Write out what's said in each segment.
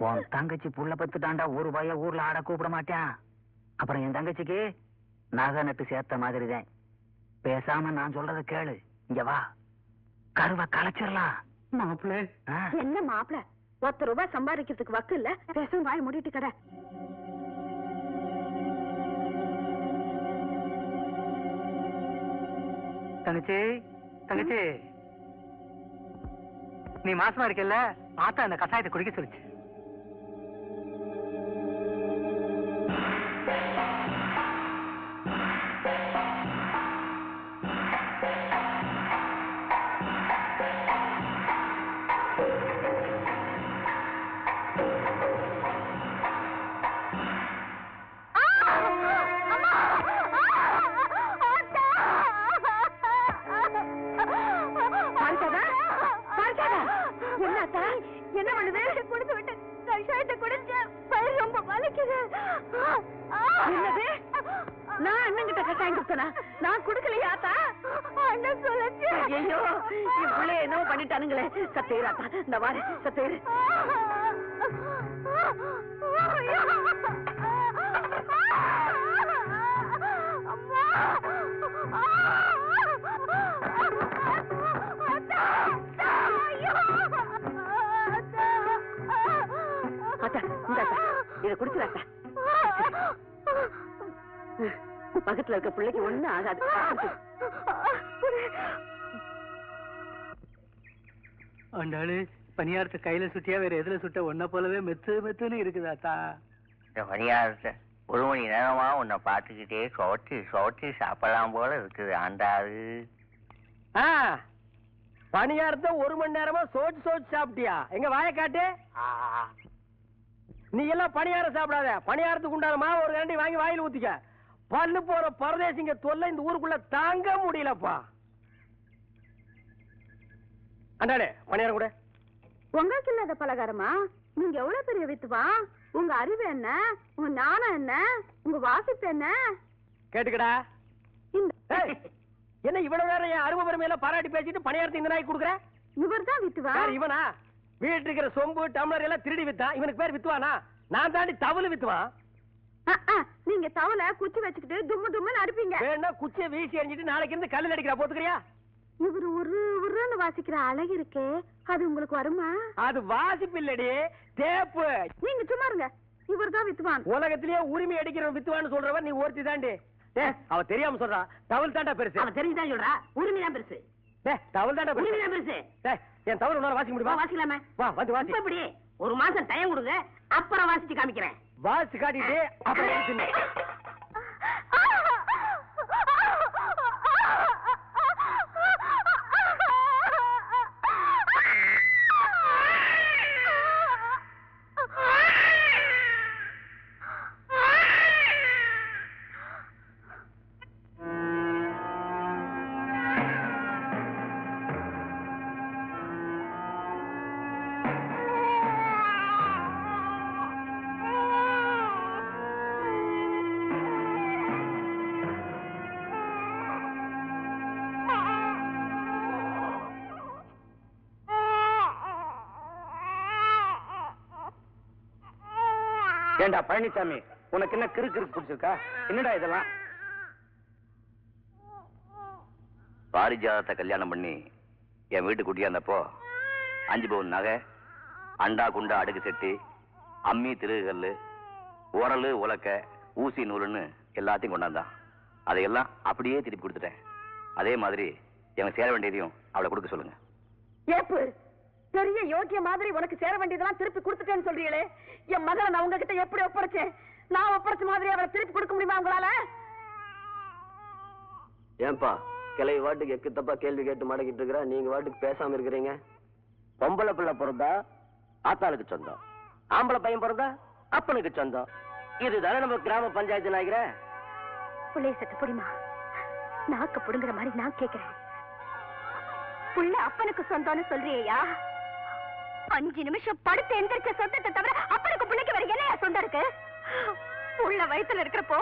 உன் தங்கச்சி புள்ள பத்துட்டாண்டா ஒரு பைய ஊர்ல ஆட கூப்பிட மாட்டான். அப்புறம் என் தங்கச்சிக்கு நகை நட்டு சேர்த்த மாதிரிதான். பேசாம நான் சொல்றத கேளு. இங்க வா, கருவை கலைச்சிடலாம். மாப்பிள்ள என்ன மாப்பிள்ள, ₹10 சம்பாதிக்கிறதுக்கு வக்கு இல்ல, பேசும் வாய் மூடிட்டு கடை. தங்கச்சி தங்கச்சி, நீ மாசமா இருக்கல, ஆத்தா அந்த கஷாயத்தை குடிக்க சொல்லிச்சு. என்ன பண்ணுது? குடிச்சு விட்டு கஷாயத்தை குடிச்சு பயிர் ரொம்ப வலிக்குது. என்னது? நான் அண்ணன் கிட்ட கஷாயம் கொடுத்தனா? நான் குடுக்கலையாத்தா? அண்ணன் சொல்லுச்சு. ஐயோ, இவ்வளவு என்னவோ பண்ணிட்டானுங்களே. சத்தேராத்தா, இந்த வாரு சத்தேரு. இத குடிச்சுடாத்தா. பக்கத்துல இருக்க பிள்ளைக்கு ஒண்ணு ஆகாது. ஆண்டாளு, பணியாரத்தை கையில சுட்டியா வேற எதுல சுட்ட ஒன்ன போலவே மெத்து மெத்துன்னு இருக்குதாத்தா. இந்த பணியாரத்தை 1 மணி நேரமா உன்னை பார்த்துக்கிட்டே சோட்டி சாப்பிடலாம் போல இருக்குது ஆண்டாளு. பணியாரத்தை 1 மணி நேரமா சோச்சு சாப்பிட்டியா? எங்க வாயை காட்டு. நீ எல்லாம் பணியாரம் சாப்பிடாத. பணியாரத்துக்கு உண்டான மாவு ஒரு கரண்டி வாங்கி வாயில ஊத்திக்க. பல்லு போற பரதேசிங்க தொல்லை இந்த ஊருக்குள்ள தாங்க முடியலப்பா. அண்டாடே, பணியாரம் கூட. உங்களுக்கு இல்லாத பலகாரமா? நீங்க எவ்வளவு பெரிய வித்துவா? உங்க அறிவு என்ன, உங்க ஞானம் என்ன, உங்க வாசிப்பு என்ன? கேட்டுக்கடா. என்ன இவ்வளவு நேரம் என் அருமை பெருமையில பாராட்டி பேசிட்டு பணியாரத்தை இந்த நாய்க்கு கொடுக்குற? இவர் தான் வித்துவா? இவனா? வீட்டு இருக்கிற சொம்பு டம்ளர் எல்லாம் திருடி வித்தான். இவனுக்கு பேர் வித்துவானா? நான் தாண்டி தவளு வித்துவான். நீங்க தவளை குச்சி வச்சுக்கிட்டு தும்மு தும்முன்னு அடிப்பீங்க. வேணா குச்சியை வீசி எறிஞ்சிட்டு நாளைக்கு இருந்து கல்லில் அடிக்கிறா, போத்துக்கிறியா? இவரு உருன்னு வாசிக்கிற அழகு இருக்கே, அது உங்களுக்கு வருமா? அது வாசிப்பு இல்லடி, தேப்பு. நீங்க சும்மா இருங்க. இவர் தான் வித்துவான். உலகத்திலேயே உரிமை அடிக்கிற வித்துவான்னு சொல்றவன் நீ ஒருத்தி தாண்டி. அவ தெரியாம சொல்றா. தவள் தாண்டா பெருசு. அவ தெரிஞ்சுதான் சொல்றா. உரிமை தான் பெருசு. தவள் தாண்டா உரிமை தான் பெருசு. என் தவறு உன்னால வாசிக்க முடியுமா? வாசிக்கலாமே. வா வந்து வாசி. எப்படி? 1 மாசம் டைம் கொடுங்க, அப்புறம் வாசிச்சு காமிக்கிறேன். வாசி காட்டிட்டு அப்புறம் எடுத்துன்னு. ஏண்டா பழனிசாமி, உனக்கு என்ன கிறுக்கு பிடிச்சிருக்கா? என்னடா இதெல்லாம்? பாரிஜாதத்தை கல்யாணம் பண்ணி என் வீட்டு குட்டியாந்தப்போ 5 பவுன் நகை, அண்டா குண்டா அடுக்கு செட்டி, அம்மி திருகல்லு, உரலு உலக்க, ஊசி நூலுன்னு எல்லாத்தையும் கொண்டாந்தான். அதையெல்லாம் அப்படியே திருப்பி கொடுத்துட்டேன். அதே மாதிரி எனக்கு சேர வேண்டியதையும் அவளை கொடுக்க சொல்லுங்க. ஏப்பு, பெரிய யோகிய மாதிரி உனக்கு சேர வேண்டியதெல்லாம் திருப்பி கொடுத்துட்டேன்னு சொல்றீங்களே, என் மகளை நான் உங்ககிட்ட எப்படி ஒப்படைச்சேன்? நான் ஒப்படைச்ச மாதிரி அவரை திருப்பி கொடுக்க முடியுமா உங்களால? ஏன்பா கிளை வாட்டுக்கு எக்கு தப்பா கேள்வி கேட்டு மடக்கிட்டு இருக்கிற, நீங்க வாட்டுக்கு பேசாம இருக்கிறீங்க? பொம்பளை பிள்ளை பிறந்தா ஆத்தாளுக்கு சொந்தம், ஆம்பளை பையன் பிறந்தா அப்பனுக்கு சொந்தம். இதுதானே நம்ம கிராம பஞ்சாயத்து நாய்கிற. புள்ளைய சட்ட புடிமா, நாக்க புடுங்குற மாதிரி நான் கேக்குறேன். புள்ள அப்பனுக்கு சொந்தம்னு சொல்றியா? 5 நிமிஷம் படுத்து எந்திரிச்ச சொந்தத்தை தவிர அப்பனுக்கு பிள்ளைக்கு வேற என்னையா சொந்தம் இருக்கு? புள்ள வயித்துல இருக்கிறப்போ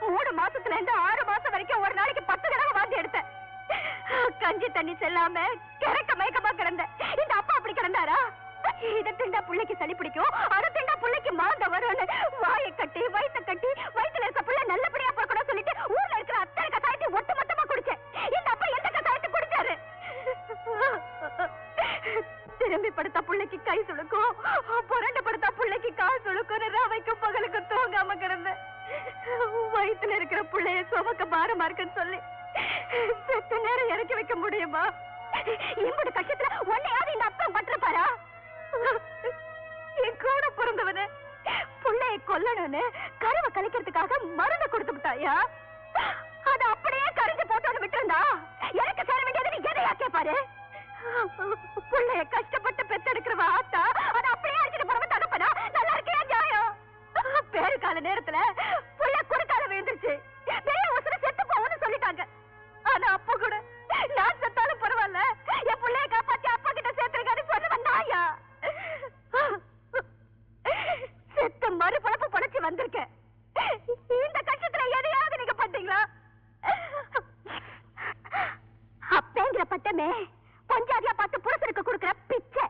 3 மாசத்துல இருந்து 6 மாசம் வரைக்கும் ஒரு நாளைக்கு 10 தடவை வாந்தி எடுத்தேன். கஞ்சி தண்ணி செல்லாம கிறக்க மயக்கமா கிடந்த இந்த அப்பா அப்படி கிடந்தாரா? இதை திண்டா பிள்ளைக்கு சளி பிடிக்கும், அதை திண்டா பிள்ளைக்கு மாந்த வரும்னு வாயை கட்டி வயிற்ற கட்டி வயிற்றுல இருக்க பிள்ளை நல்லபடியா பார்க்கணும் சொல்லிட்டு ஊர்ல இருக்கிற அத்தனை கசாயத்தை ஒட்டு மொத்தமா குடிச்சேன். இந்த அப்பா எந்த கசாயத்தை குடிச்சாரு? திரும்பி படுத்தா பிள்ளைக்கு கை சுழுக்கும், புரண்டு படுத்தா பிள்ளைக்கு கால் சுழுக்கும். ரவைக்கும் பகலுக்கு தூங்காம கிடந்தேன். வயிற்றுல இருக்கிற பிள்ளைய சுமக்க பாரமா இருக்குன்னு சொல்லி செத்த நேரம் இறக்கி வைக்க முடியுமா? இம்புடு கஷ்டத்துல உன்னையாவது இந்த அப்பா பட்டிருப்பாரா? என் கூட பிறந்தவன பிள்ளைய கொல்லணும்னு கருவை கலைக்கிறதுக்காக மருந்து கொடுத்து விட்டாயா? அது அப்படியே கரைஞ்சு போட்டோன்னு விட்டுருந்தா எனக்கு சேர வேண்டியது எதையா கேட்பாரு? பிள்ளைய கஷ்டப்பட்டு பெத்தெடுக்கிறவ ஆத்தா அது அப்படியே அடிச்சுட்டு போறவ தகப்பனா நல்லா இருக்கியா நியாயம்? பேரு கால நேரத்துல புள்ள குறுக்கால விழுந்துருச்சு, பெரிய உசுர செத்து போவோன்னு சொல்லிட்டாங்க. ஆனா அப்ப கூட நான் செத்தாலும் பரவாயில்ல, என் பிள்ளைய காப்பாத்தி அப்பா கிட்ட சேர்த்துருக்கான்னு சொன்னவன் நாயா? செத்த மறுபழப்பு படைச்சு வந்திருக்கேன். இந்த கஷ்டத்துல எதையாவது நீங்க பண்ணீங்களா? அப்பேங்கிற பட்டமே பஞ்சாதியா பார்த்து புருஷனுக்கு கொடுக்கிற பிச்சை.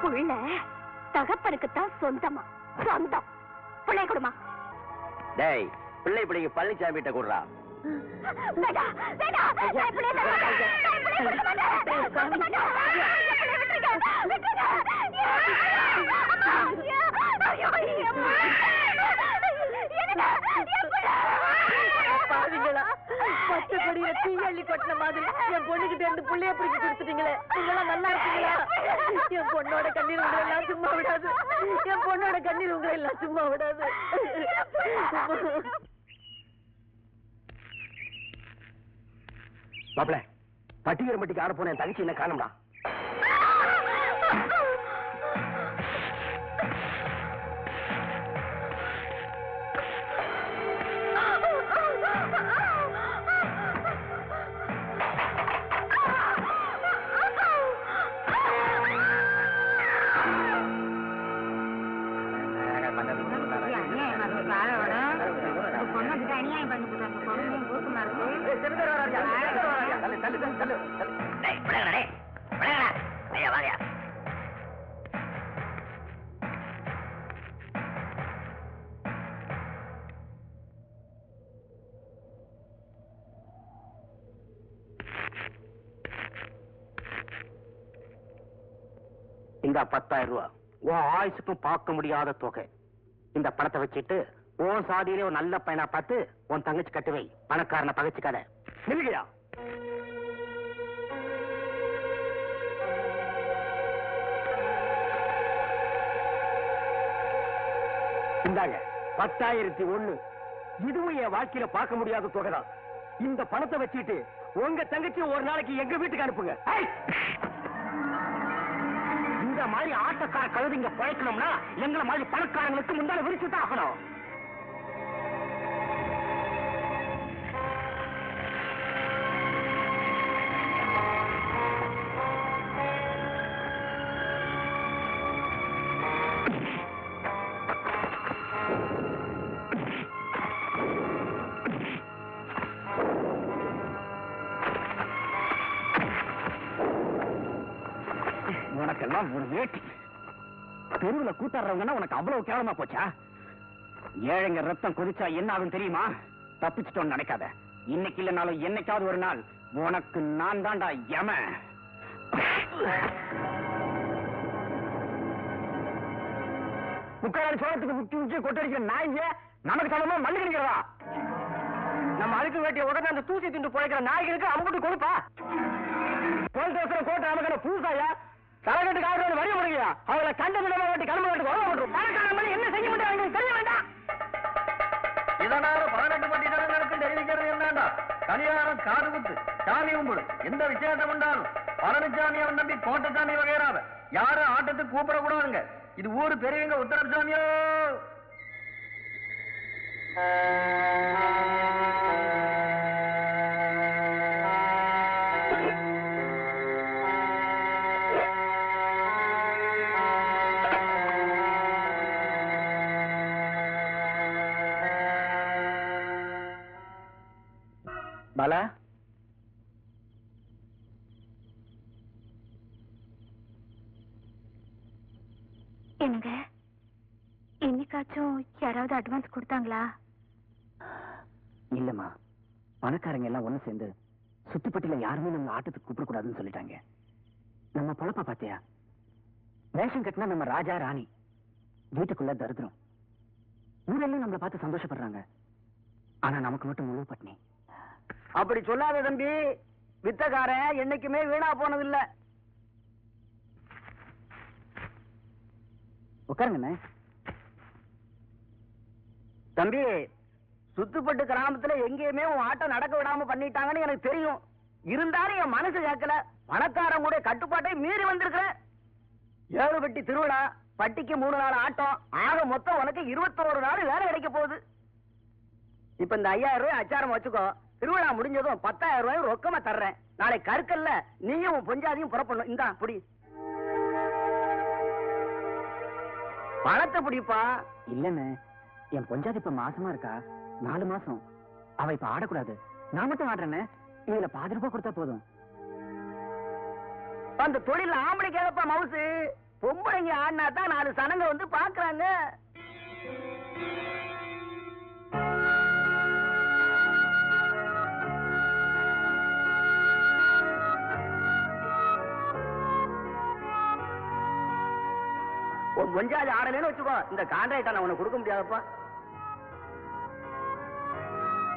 புள்ள தகப்பனுக்கு தான் சொந்தமா சொந்தம். பிள்ளை கொடுமா. டேய், பிள்ளை பிள்ளைக்கு பழனிசாமி கிட்ட கொடுறா. பாவிங்களா, பத்து கொடியில தீயள்ளி கொட்டின மாதிரி என் பொண்ணுகிட்ட இருந்து புள்ளைய பிடிச்சு கொடுத்துட்டீங்களே. நீங்களாம் நல்லா இருக்கீங்களா? என் பொண்ணோட கண்ணீர் உங்களை எல்லாம் சும்மா விடாது. என் பொண்ணோட கண்ணீர் உங்களை எல்லாம் சும்மா விடாது. மாப்பிள்ள, பட்டியர் மட்டிக்கு ஆட போன என் தங்கச்சி என்ன காணும்டா? இந்த 10,000 ரூபாய் உன் ஆயுசுக்கும் பார்க்க முடியாத தொகை. இந்த பணத்தை வச்சுட்டு உன் சாதியிலே ஒரு நல்ல பையனா பார்த்து உன் தங்கச்சி கட்டுவை. பணக்காரனை பகைச்சுக்காத. நில்லுகையா. இந்தாங்க 10,001. இதுவும் என் வாழ்க்கையில பார்க்க முடியாத தொகைதான். இந்த பணத்தை வச்சுட்டு உங்க தங்கச்சி ஒரு நாளைக்கு எங்க வீட்டுக்கு அனுப்புங்க. இந்த மாதிரி ஆட்டக்கார கழுதிங்க பழைக்கணும்னா எங்களை மாதிரி பணக்காரங்களுக்கு முன்னால விரிச்சுதான் ஆகணும். உனக்கெல்லாம் ஒரு வேட்டி. தெருவுல கூத்தாடுறவங்கன்னா உனக்கு அவ்வளவு கேவலமா போச்சா? ஏழைங்க ரத்தம் கொதிச்சா என்ன ஆகும் தெரியுமா? தப்பிச்சிட்டோன்னு நினைக்காத. இன்னைக்கு இல்லைனாலும் என்னைக்காவது ஒரு நாள் உனக்கு நான் தான்டா யம. முக்கால் சோளத்துக்கு முக்கி முக்கிய கொட்டடிக்கிற நாய்ங்க நமக்கு சமமா மண்ணு கிடைக்கிறதா? நம்ம அழுக்கு வேட்டிய உடனே அந்த தூசி திண்டு பிழைக்கிற நாய்களுக்கு அம்புட்டு கொடுப்பா. கோல்டோசரம் கோட்டை நமக்கு பூசாயா தரகட்டு காரணம் வரிய முடியா? அவளை கண்ட விடமா வாட்டி கிளம்ப வேண்டிய உறவு பண்றோம். பணக்காரன் என்ன செய்ய முடியாது தெரிய வேண்டாம். இதனால 18 பட்டி ஜனங்களுக்கு தெரிவிக்கிறது என்னண்டா? கல்யாணம் காது குத்து சாமி கும்பிடு எந்த விசேஷம் உண்டாலும் பழனிசாமி அவன் நம்பி கோட்டசாமி வகையறாவ யாரும் ஆட்டத்துக்கு கூப்பிடக்கூடாதுங்க. இது ஊரு பெரியவங்க உத்தரவு சாமியோ. பாலா, என்னங்க, என்னைக்காச்சும் யாராவது அட்வான்ஸ் கொடுத்தாங்களா? இல்லம்மா, பணக்காரங்க எல்லாம் ஒண்ணு சேர்ந்து சுத்துப்பட்டியில யாருமே நம்ம ஆட்டத்துக்கு கூப்பிடக்கூடாதுன்னு சொல்லிட்டாங்க. நம்ம பொழப்ப பாத்தியா? வேஷம் கட்டினா நம்ம ராஜா ராணி, வீட்டுக்குள்ள தரித்திரம். ஊரெல்லாம் நம்மளை பார்த்து சந்தோஷப்படுறாங்க, ஆனா நமக்கு மட்டும் முழு பட்னி. அப்படி சொல்லாத தம்பி, வித்தக்காரன் என்னைக்குமே வீணா போனதில்லை. உட்காருங்கண்ணே. தம்பி, சுத்துப்பட்டு கிராமத்துல எங்கேயுமே உன் ஆட்டம் நடக்க விடாம பண்ணிட்டாங்கன்னு எனக்கு தெரியும். இருந்தாலும் என் மனசு கேட்கல. பணக்காரன் கூட கட்டுப்பாட்டை மீறி வந்திருக்கிற. 7 பெட்டி திருவிழா, பட்டிக்கு 3 நாள் ஆட்டம், ஆக மொத்தம் உனக்கு 21 நாள் வேலை கிடைக்க போகுது. இப்ப இந்த 5000 ரூபாய் அச்சாரம் வச்சுக்கோ. திருவிழா முடிஞ்சதும் 10,000 ரூபாய் ரொக்கமா தர்றேன். நாளை கற்கல்ல நீயும் உன் பொஞ்சாதியும் புறப்படணும். இந்தா புடி, பணத்தை பிடிப்பா. இல்லண்ணே, என் பொஞ்சாதி இப்ப மாசமா இருக்கா, 4 மாசம். அவ இப்ப ஆடக்கூடாது, நான் மட்டும் ஆடுறேன்னு. இதுல 10 ரூபாய் கொடுத்தா போதும். அந்த தொழில் ஆம்பளைக்கு ஏதப்பா மவுசு? பொம்பளைங்க ஆடினா தான் 4 சனங்க வந்து பாக்குறாங்க. கொஞ்சாதி ஆடலன்னு வச்சுக்கோ, இந்த கான்ட்ராக்டை நான் உனக்கு கொடுக்க முடியாதப்பா.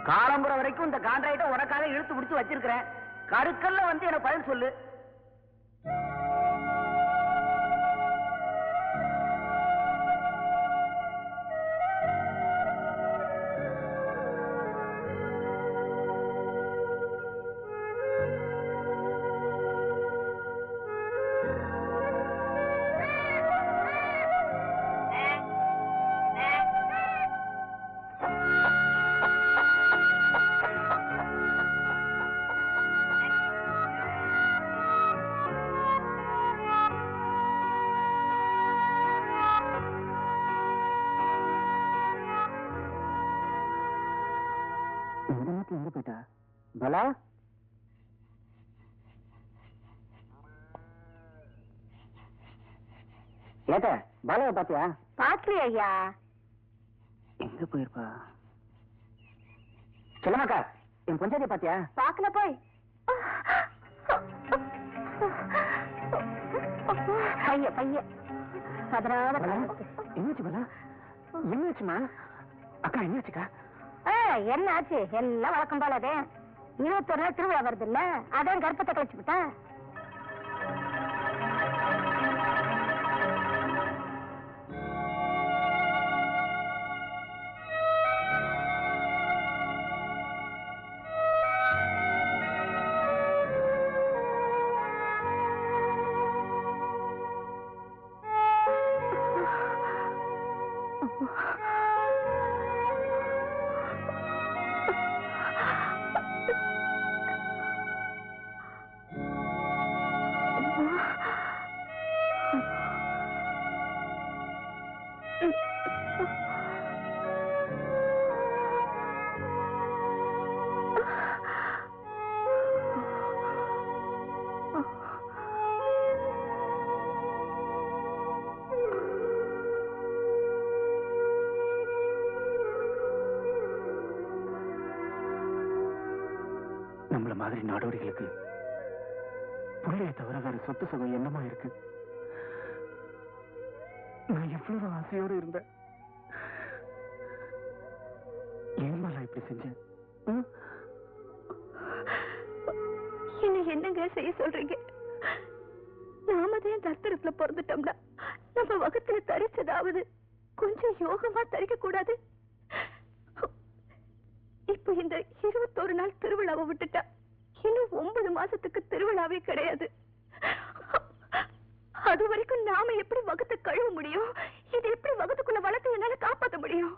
காலம்புற வரைக்கும் இந்த கான்ட்ராக்டை உனக்காக இழுத்து முடிச்சு வச்சிருக்கிறேன். கருக்கல்ல வந்து எனக்கு பதில் சொல்லு. பலா, ஏட்ட பாலாவை பாத்தியா? பாக்கலையா ஐயா? எங்க போயிருப்பா? சொல்லமாக்கா, என் பொஞ்சாதியை பாத்தியா? பாக்கல போய். பைய பைய அதனால என்னாச்சு பலா? என்னாச்சுமா? அக்கா என்னாச்சுக்கா? என்ன ஆச்சு? எல்லாம் வழக்கம் போல. அதே 21 நாள் திருவிழா வருது இல்ல, அதான் கர்ப்பத்தை கழிச்சு விட்டா. நம்மள மாதிரி நாடோடிகளுக்கு புள்ளையை தவிர வேற சொத்து சுகம் என்னமா இருக்கு? நான் எவ்வளவு ஆசையோடு இருந்தேன். ஏன்மாலா இப்படி செஞ்சேன்? என்ன என்னங்க செய்ய சொல்றீங்க? நாம தான் தர்த்தரத்துல பிறந்துட்டோம்னா நம்ம வகத்துல தரிச்சதாவது கொஞ்சம் யோகமா தரிக்க கூடாது? இப்ப இந்த 21 நாள் திருவிழாவை விட்டுட்டா இன்னும் 9 மாசத்துக்கு திருவிழாவே கிடையாது. அது வரைக்கும் நாம எப்படி வகத்தை கழுவ முடியும்? இது எப்படி வகத்துக்குள்ள வளர்த்து என்னால காப்பாற்ற முடியும்?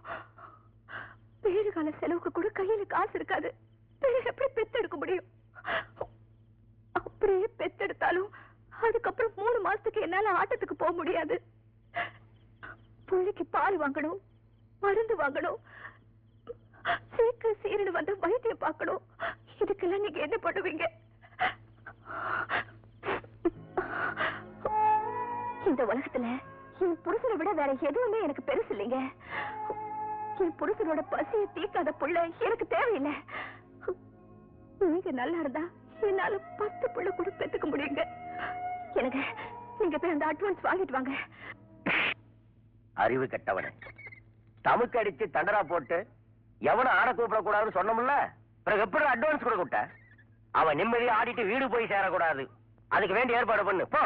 பேறு கால செலவுக்கு கூட கையில காசு இருக்காது. எப்படி பெத்தெடுக்க முடியும்? அப்படியே பெத்தெடுத்தாலும் அதுக்கப்புறம் 3 மாசத்துக்கு என்னால ஆட்டத்துக்கு போக முடியாது. புள்ளைக்கு பால் வாங்கணும், மருந்து வாங்கணும், சீக்கிரம் சீரனு வந்து வைத்தியம் பார்க்கணும். இதுக்கெல்லாம் நீங்க என்ன பண்ணுவீங்க? இந்த உலகத்துல என் புருஷனை விட வேற எதுவுமே எனக்கு பெருசு இல்லைங்க. என் புருஷனோட பசியை தீர்க்காத புள்ள எனக்கு தேவையில்லை. நீங்க நல்லா இருந்தா என்னால 10 புள்ள கூட பெத்துக்க முடியுங்க. எனக்கு நீங்க போய் அந்த அட்வான்ஸ் வாங்கிட்டு வாங்க. அறிவு கெட்டவனே, தமுக்கு அடிச்சு தண்டரா போட்டு எவனும் ஆட கூப்பிடக்கூடாதுன்னு சொன்னோம்ல, பிறகு எப்படி அட்வான்ஸ் கொடுக்க விட்ட? அவன் நிம்மதியா ஆடிட்டு வீடு போய் சேரக்கூடாது. அதுக்கு வேண்டிய ஏற்பாடு பண்ணு போ.